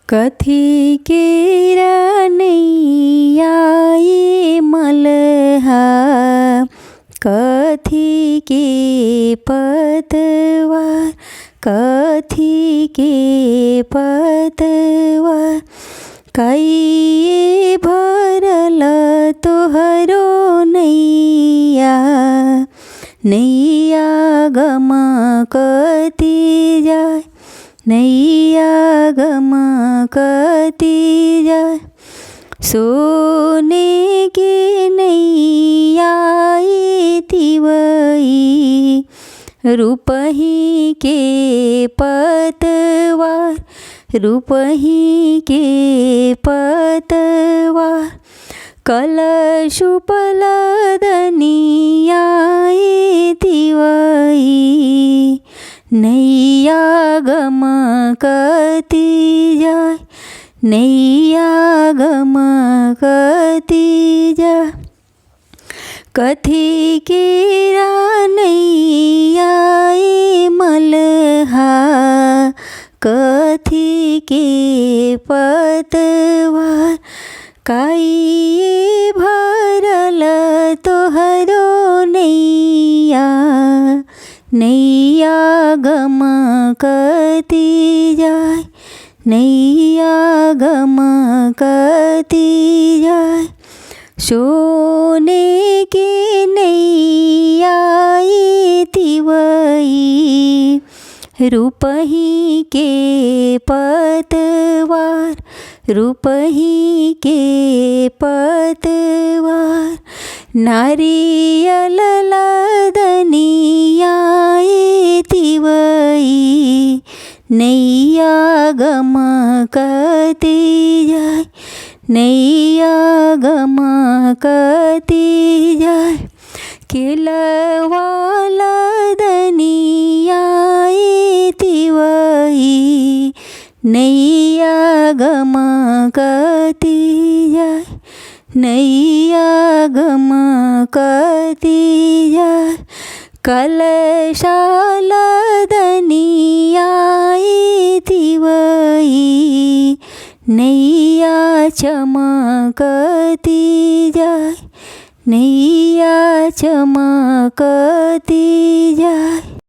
कथी केरा नैया ये मलहा, कथी के पतवार, कथी के पतवार। काई भरल तोहरो नैया, नैया गमकती जाय, नैया गमकती जाय। सोने की नैया तिवई, रूपही के पतवार, रूपही के पतवार। कलशुपल दनिया तिवई, नैया गमकती जाय, नैया गमकती जाय। कथी केरा नैया ये मलहा, कथी के पतवार। काई भरल तोहरो नैया, नैया गमकती जाय, नैया गमकती जाय। सोने की नैया तिवई, रूपही के पतवार, रूपही के पतवार। नारियल लदनिया तिवई, नैया गमकती जाय, नैया गमकती जाय। केलवा लदनिया तिवई, नैया गमकती जाय, नैया गमकती जाय। कलशाल दनिया तिवई, नैया चमकती जाय, नैया चमकती जाय।